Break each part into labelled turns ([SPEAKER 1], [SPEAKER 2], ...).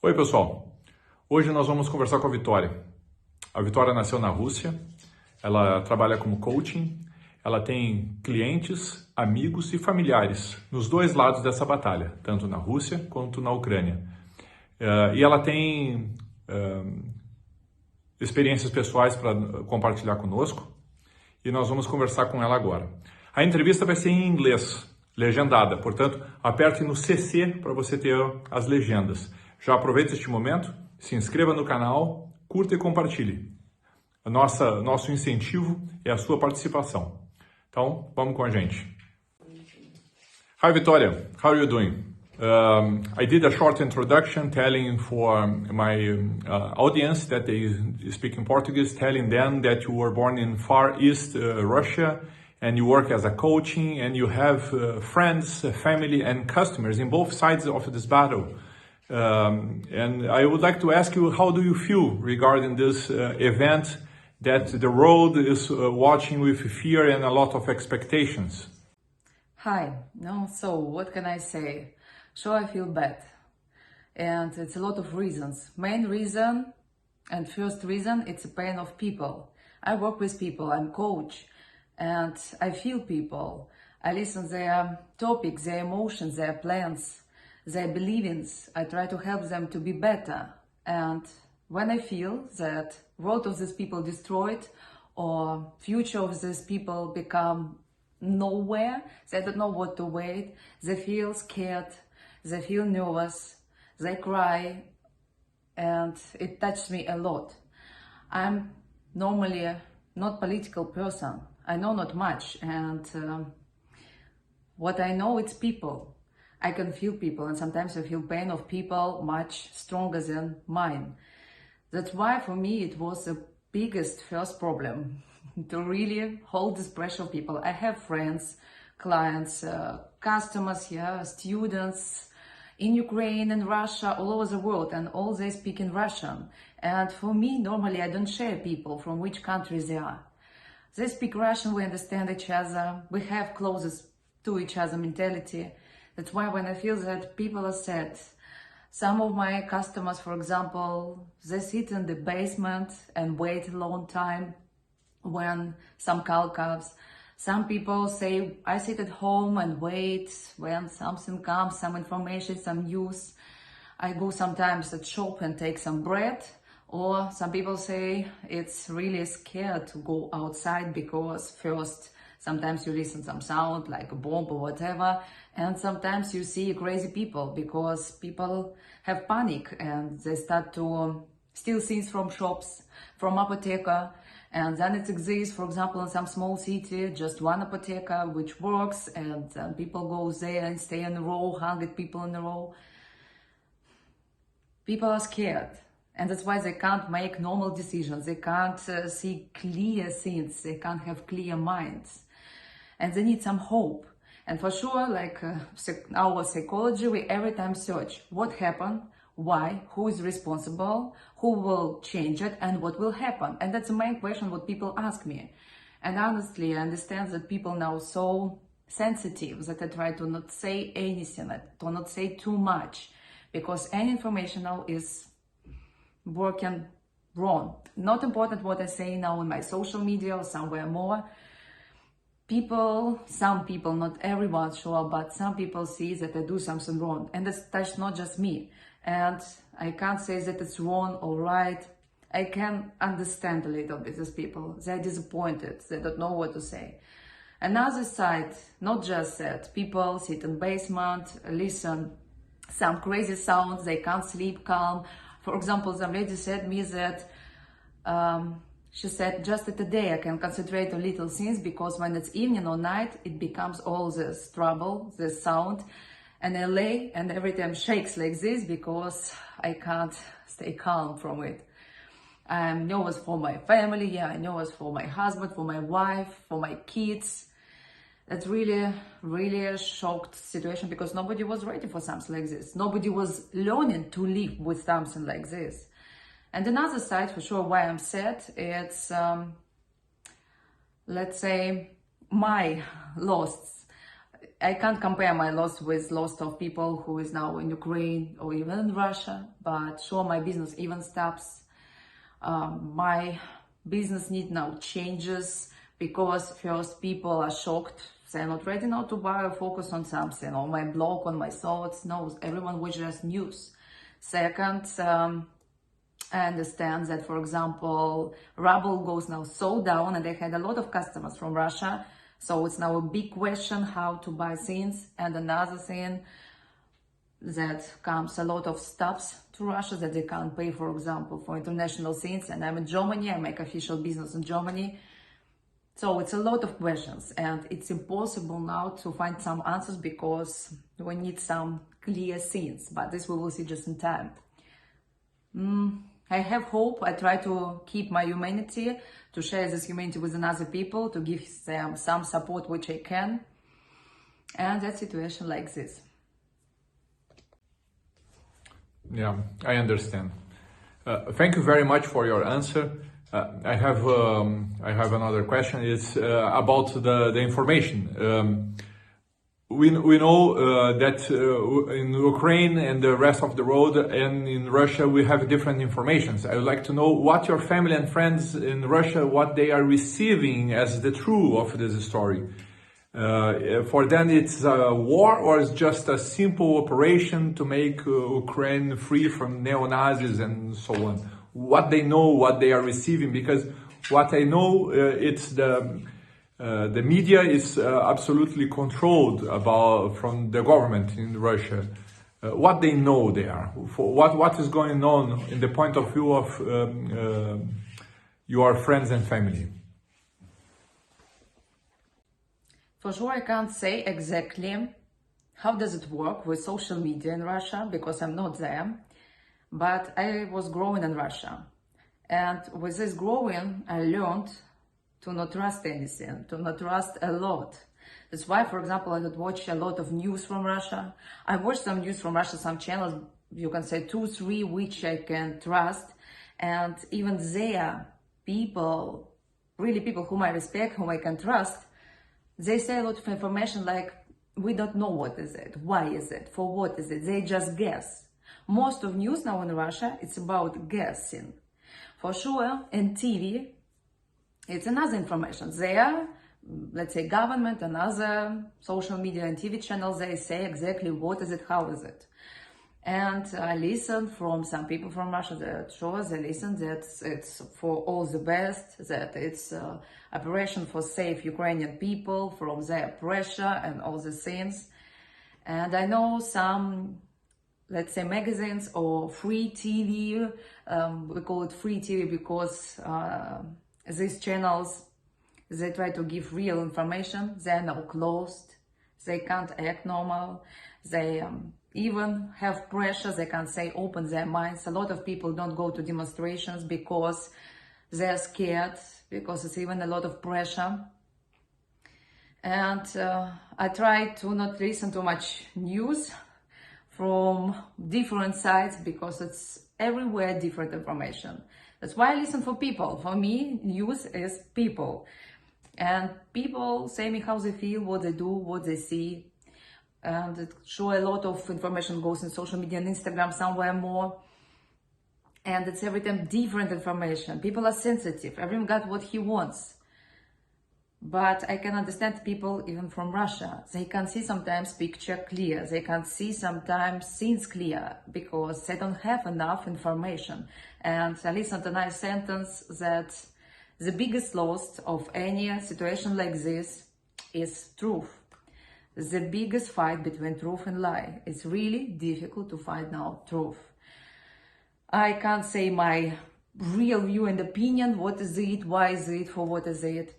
[SPEAKER 1] Oi, pessoal. Hoje nós vamos conversar com a Vitória. A Vitória nasceu na Rússia, ela trabalha como coaching, ela tem clientes, amigos e familiares nos dois lados dessa batalha, tanto na Rússia quanto na Ucrânia. E ela tem experiências pessoais para compartilhar conosco e nós vamos conversar com ela agora. A entrevista vai ser em inglês, legendada, portanto, aperte no CC para você ter as legendas. Já aproveita este momento, se inscreva no canal, curta e compartilhe. Nosso incentivo é a sua participação. Então, vamos com a gente. Hi, Victoria. How are you doing? I did a short introduction telling for my audience that they speak in Portuguese, telling them that you were born in Far East Russia and you work as a coaching and you have friends, family and customers in both sides of this battle. And I would like to ask you, how do you feel regarding this event that the world is watching with fear and a lot of expectations?
[SPEAKER 2] Hi, so what can I say? Sure, I feel bad. And it's a lot of reasons. Main reason and first reason, it's a pain of people. I work with people, I'm coach, and I feel people. I listen their topics, their emotions, their plans, their beliefs. I try to help them to be better. And when I feel that world of these people destroyed or future of these people become nowhere, they don't know what to wait, they feel scared, they feel nervous, they cry, and it touched me a lot. I'm normally not political person. I know not much, and what I know, it's people. I can feel people, and sometimes I feel pain of people much stronger than mine. That's why for me it was the biggest first problem to really hold this pressure of people. I have friends, clients, customers here, students in Ukraine and Russia, all over the world, and all they speak in Russian. And for me, normally I don't share people from which countries they are. They speak Russian, we understand each other, we have closest to each other mentality. That's why when I feel that people are sad, some of my customers, for example, they sit in the basement and wait a long time when some call comes. Some people say, I sit at home and wait when something comes, some information, some news. I go sometimes at shop and take some bread. Or some people say it's really scared to go outside because first, sometimes you listen some sound like a bomb or whatever. And sometimes you see crazy people because people have panic and they start to steal things from shops, from apotheca. And then it exists, for example, in some small city, just one apotheca which works, and people go there and stay in a row, 100 people in a row. People are scared, and that's why they can't make normal decisions. They can't see clear things. They can't have clear minds, and they need some hope. And for sure, like our psychology, we every time search what happened, why, who is responsible, who will change it, and what will happen. And that's the main question what people ask me. And honestly, I understand that people now so sensitive that I try to not say anything, to not say too much, because any information now is working wrong. Not important what I say now in my social media or somewhere more. People, some people, not everyone sure, but some people see that I do something wrong, and that's not just me. And I can't say that it's wrong or right. I can understand a little bit these people. They're disappointed. They don't know what to say. Another side, not just that, people sit in basement, listen some crazy sounds, they can't sleep calm. For example, some lady said me that she said, just today I can concentrate on little things because when it's evening or night, it becomes all this trouble, this sound. And I lay and every time shakes like this because I can't stay calm from it. I'm nervous for my family, I'm nervous for my husband, for my wife, for my kids. That's really a shocked situation because nobody was ready for something like this. Nobody was learning to live with something like this. And another side, for sure, why I'm sad, it's, let's say, my loss. I can't compare my loss with loss of people who is now in Ukraine or even in Russia, but sure, my business even stops. My business need now changes because first people are shocked. They're not ready now to buy or focus on something, or my blog, on my thoughts. No, everyone watches news. Second, I understand that, for example, ruble goes now so down, and they had a lot of customers from Russia. So it's now a big question how to buy things. And another thing that comes a lot of stops to Russia that they can't pay, for example, for international things. And I'm in Germany, I make official business in Germany. So it's a lot of questions, and it's impossible now to find some answers because we need some clear things, but this we will see just in time. I have hope. I try to keep my humanity, to share this humanity with other people, to give them some support which I can. And that situation like this.
[SPEAKER 1] Yeah, I understand. Thank you very much for your answer. I have another question. It's about the information. We know that in Ukraine and the rest of the world and in Russia we have different informations. I would like to know what your family and friends in Russia, what they are receiving as the truth of this story. For them it's a war, or it's just a simple operation to make Ukraine free from neo-Nazis and so on. What they know, what they are receiving, because what I know, it's the media is absolutely controlled from the government in Russia. What they know there, what is going on in the point of view of your friends and family.
[SPEAKER 2] For sure, I can't say exactly how does it work with social media in Russia because I'm not there. But I was growing in Russia, and with this growing, I learned to not trust anything, to not trust a lot. That's why, for example, I don't watch a lot of news from Russia. I watch some news from Russia, some channels, you can say 2, 3, which I can trust. And even there, people, really people whom I respect, whom I can trust, they say a lot of information like, we don't know what is it, why is it, for what is it, they just guess. Most of news now in Russia, it's about guessing. For sure, in TV, it's another information. There, let's say government and other social media and TV channels, they say exactly what is it, how is it. And I listen from some people from Russia that shows, they listen that it's for all the best, that it's operation for save Ukrainian people from their pressure and all the things. And I know some, let's say, magazines or free TV, we call it free TV because these channels, they try to give real information. They are now closed, they can't act normal, they even have pressure, they can't say open their minds. A lot of people don't go to demonstrations because they're scared, because it's even a lot of pressure. And I try to not listen to much news from different sides because it's everywhere different information. That's why I listen for people. For me, news is people. And people say me how they feel, what they do, what they see. And it sure a lot of information goes in social media and Instagram somewhere more. And it's every time different information. People are sensitive. Everyone got what he wants. But I can understand people even from Russia. They can see sometimes picture clear. They can see sometimes scenes clear because they don't have enough information. And I listened to a nice sentence that the biggest loss of any situation like this is truth. The biggest fight between truth and lie. It's really difficult to find now truth. I can't say my real view and opinion, what is it, why is it, for what is it.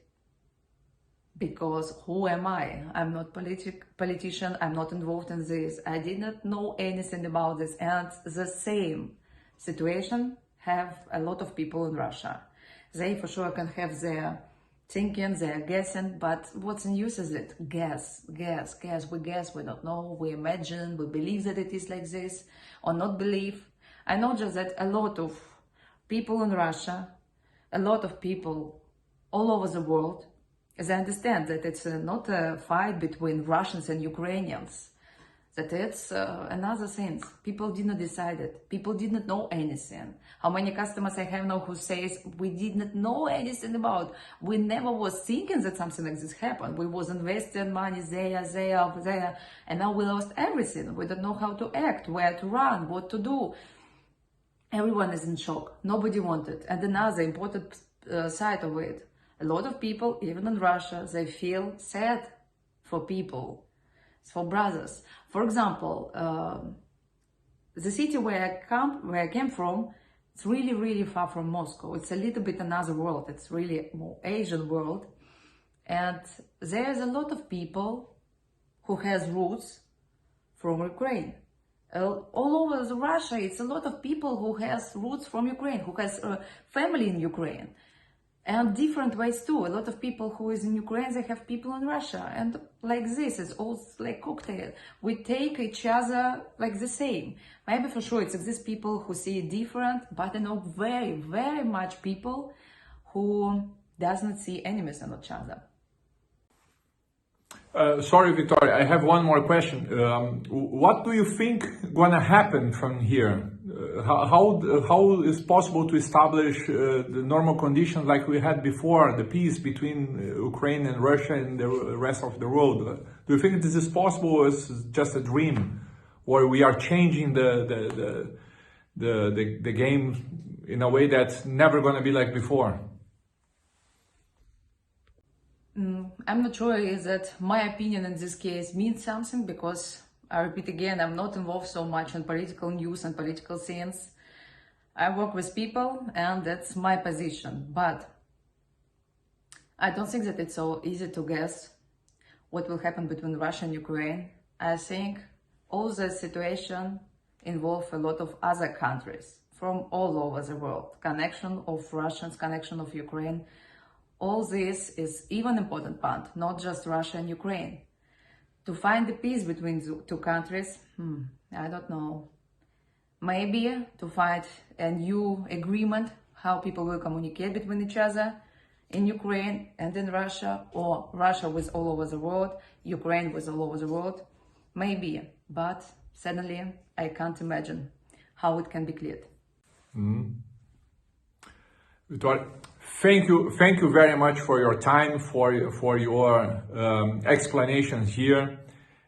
[SPEAKER 2] Because who am I? I'm not politician, I'm not involved in this. I did not know anything about this. And the same situation have a lot of people in Russia. They for sure can have their thinking, they're guessing, but what's in use is it? Guess, we guess, we don't know, we imagine, we believe that it is like this, or not believe. I know just that a lot of people in Russia, a lot of people all over the world, as I understand that it's not a fight between Russians and Ukrainians, that it's another thing. People did not decide it. People did not know anything. How many customers I have now who says, we did not know anything about. We never was thinking that something like this happened. We was investing money there, and now we lost everything. We don't know how to act, where to run, what to do. Everyone is in shock. Nobody wanted. And another important side of it, a lot of people, even in Russia, they feel sad for people, for brothers. For example, the city where I came from, it's really, really far from Moscow. It's a little bit another world. It's really more Asian world. And there's a lot of people who has roots from Ukraine. All over Russia, it's a lot of people who has roots from Ukraine, who has family in Ukraine. And different ways too. A lot of people who is in Ukraine, they have people in Russia. And like this, it's all like cocktail. We take each other like the same. Maybe for sure it exists people who see it different, but I know very, very much people who does not see enemies in each other.
[SPEAKER 1] Sorry, Victoria, I have one more question. What do you think gonna happen from here? How is possible to establish the normal conditions like we had before, the peace between Ukraine and Russia and the rest of the world? Do you think this is possible, or is it just a dream, or we are changing the game in a way that's never gonna be like before?
[SPEAKER 2] I'm not sure is that my opinion in this case means something, because I repeat again, I'm not involved so much in political news and political scenes. I work with people and that's my position, but I don't think that it's so easy to guess what will happen between Russia and Ukraine. I think all the situation involve a lot of other countries from all over the world. Connection of Russians, connection of Ukraine. All this is even important part, not just Russia and Ukraine. To find the peace between the two countries, I don't know. Maybe to find a new agreement, how people will communicate between each other in Ukraine and in Russia, or Russia with all over the world, Ukraine with all over the world. Maybe, but suddenly I can't imagine how it can be cleared.
[SPEAKER 1] Victoria, thank you very much for your time, for your explanations here,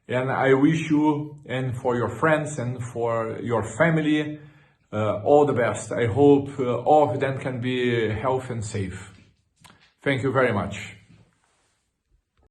[SPEAKER 1] and I wish you and for your friends and for your family all the best. I hope all of them can be healthy and safe. Thank you very much.